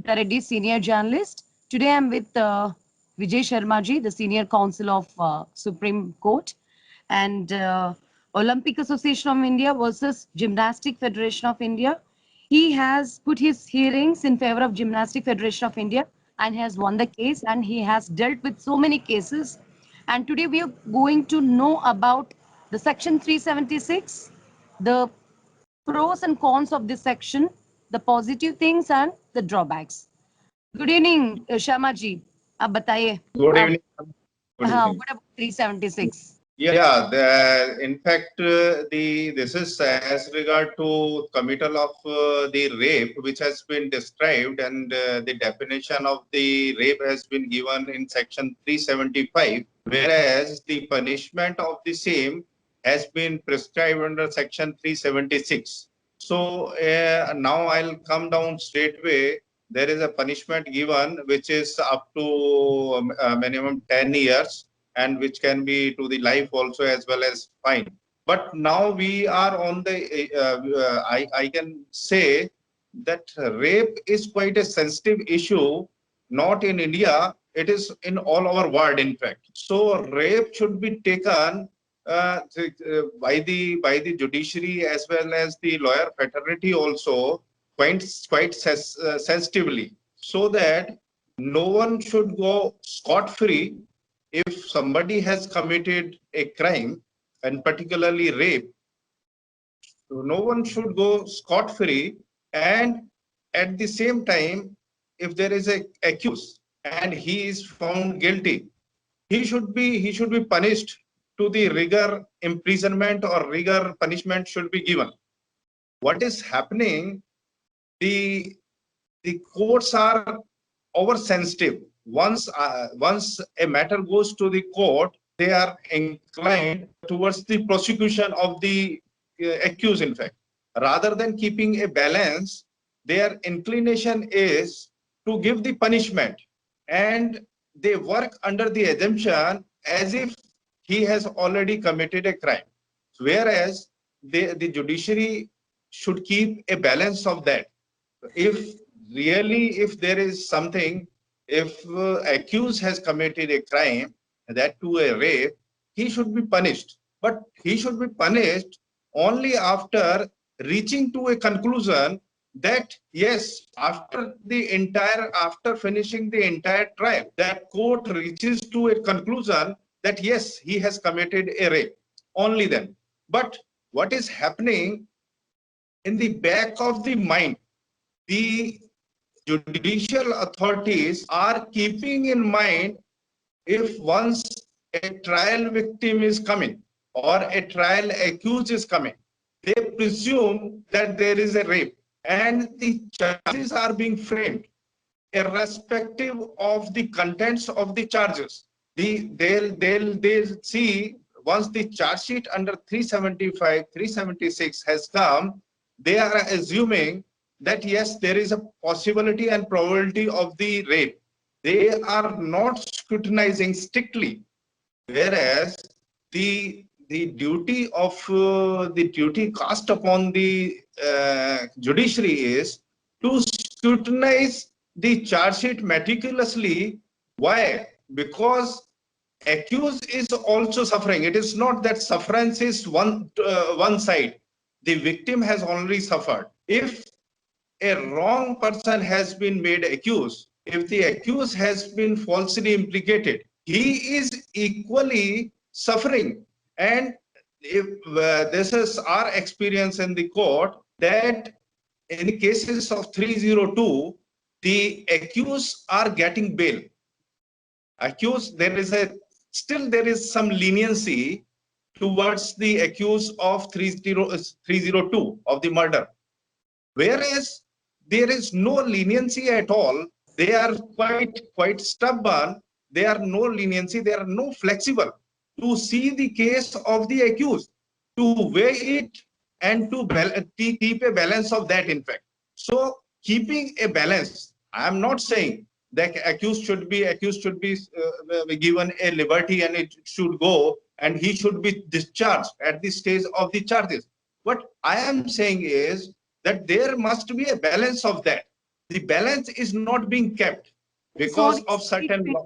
Nandita Reddy, senior journalist. Today I'm with Vijay Sharma ji, the senior counsel of Supreme Court, and Olympic Association of India versus Gymnastic Federation of India. He has put his hearings in favor of Gymnastic Federation of India and has won the case, and he has dealt with so many cases. And today we are going to know about the Section 376, the pros and cons of this section, the positive things and the drawbacks. Good evening, Sharma ji. आप बताइए Good evening. Good हाँ, evening. what about 376? Yeah, in fact, this is as regard to committal of the rape, which has been described, and the definition of the rape has been given in section 375, whereas the punishment of the same has been prescribed under section 376. So now I'll come down straightway. There is a punishment given which is up to minimum 10 years and which can be to the life also as well as fine. But now we are on the, I can say that rape is quite a sensitive issue, not in India, it is in all over world in fact. So rape should be taken by the judiciary as well as the lawyer fraternity also quite sensitively, so that no one should go scot-free if somebody has committed a crime, and particularly rape. No one should go scot-free, and at the same time, if there is a accused and he is found guilty, he should be punished to the rigor imprisonment or rigor punishment should be given. What is happening? The courts are oversensitive. Once a matter goes to the court, they are inclined towards the prosecution of the accused. In fact, rather than keeping a balance, their inclination is to give the punishment, and they work under the assumption as if he has already committed a crime. Whereas the judiciary should keep a balance of that. If really, if there is something, if accused has committed a crime, that to a rape, he should be punished. But he should be punished only after reaching to a conclusion that yes, after finishing the entire trial, that court reaches to a conclusion that yes, he has committed a rape. Only then. But what is happening in the back of the mind? The judicial authorities are keeping in mind, if once a trial victim is coming or a trial accused is coming, they presume that there is a rape, and the charges are being framed irrespective of the contents of the charges. They'll see, once the charge sheet under 375, 376 has come, they are assuming that yes, there is a possibility and probability of the rape. They are not scrutinizing strictly, whereas the duty of the duty cast upon the judiciary is to scrutinize the charge sheet meticulously. Why? Because accused is also suffering. It is not that sufferance is one side. The victim has already suffered. If a wrong person has been made accused, if the accused has been falsely implicated, he is equally suffering. And if this is our experience in the court, that in the cases of 302, the accused are getting bail. Accused, there is some leniency towards the accused of 302 of the murder, whereas there is no leniency at all. They are quite stubborn. There are no leniency. They are no flexible to see the case of the accused, to weigh it, and to keep a balance of that. In fact, so keeping a balance, I am not saying that accused should be given a liberty and it should go and he should be discharged at the stage of the charges. What I am saying is that there must be a balance of that. the balance is not being kept because of certain law.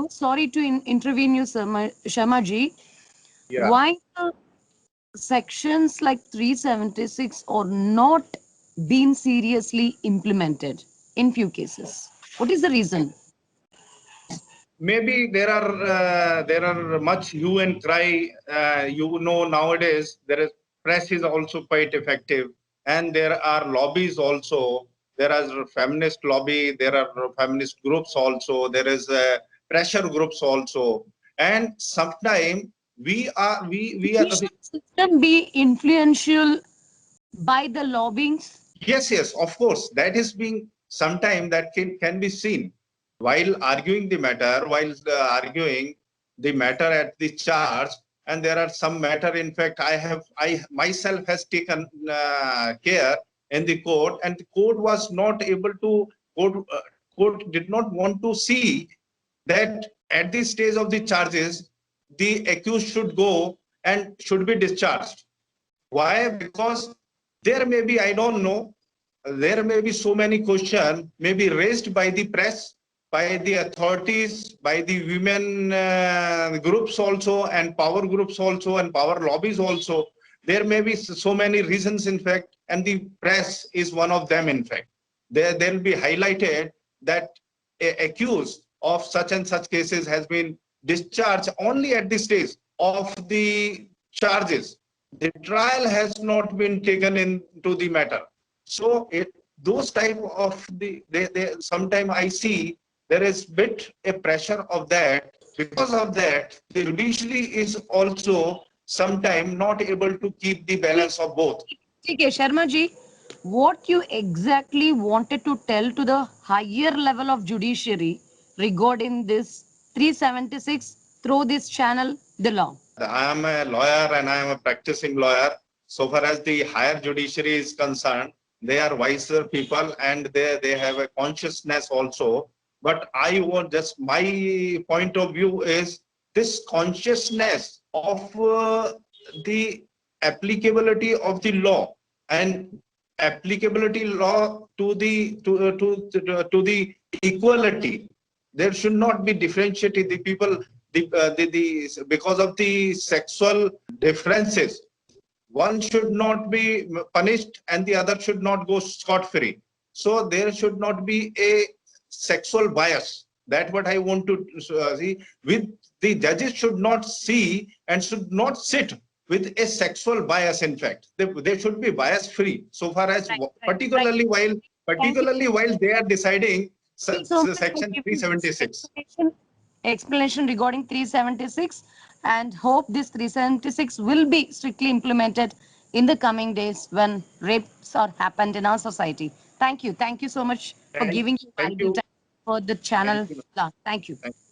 Sorry to intervene you, Sharma ji. Yeah. Why the sections like 376 are not being seriously implemented in few cases? What is the reason? Maybe there are much hue and cry. Nowadays there is press is also quite effective, and there are lobbies also. There are feminist lobby. There are feminist groups also. There is pressure groups also, and sometimes we are. Should system be influential by the lobbyings? Yes, of course. That is being sometime that can be seen while arguing the matter, while arguing the matter at the charge. And there are some matter, in fact, I myself has taken care in the court, and the court was not able to, court did not want to see that at this stage of the charges, the accused should go and should be discharged. Why? Because there may be, I don't know, there may be so many questions may be raised by the press, by the authorities, by the women groups also, and power groups also, and power lobbies also. There may be so many reasons, in fact, and the press is one of them, in fact. There will be highlighted that accused of such and such cases has been discharged only at the stage of the charges. The trial has not been taken into the matter. So those type of they sometimes I see there is bit a pressure of that. Because of that, the judiciary is also sometimes not able to keep the balance of both. Okay, Sharma ji, what you exactly wanted to tell to the higher level of judiciary regarding this 376 through this channel, the law? I am a lawyer and I am a practicing lawyer. So far as the higher judiciary is concerned, they are wiser people and they have a consciousness also. But I want just my point of view is this consciousness of the applicability of the law and applicability law to the equality. There should not be differentiated the people because of the sexual differences. One should not be punished and the other should not go scot-free. So there should not be a sexual bias. That's what I want to see. With the judges should not see and should not sit with a sexual bias. In fact, they should be bias-free. So far as particularly while they are deciding section 376. Explanation regarding 376, and hope this 376 will be strictly implemented in the coming days when rapes are happened in our society. Thank you so much for giving Thank valuable you. time for the channel. Thank you. Thank you.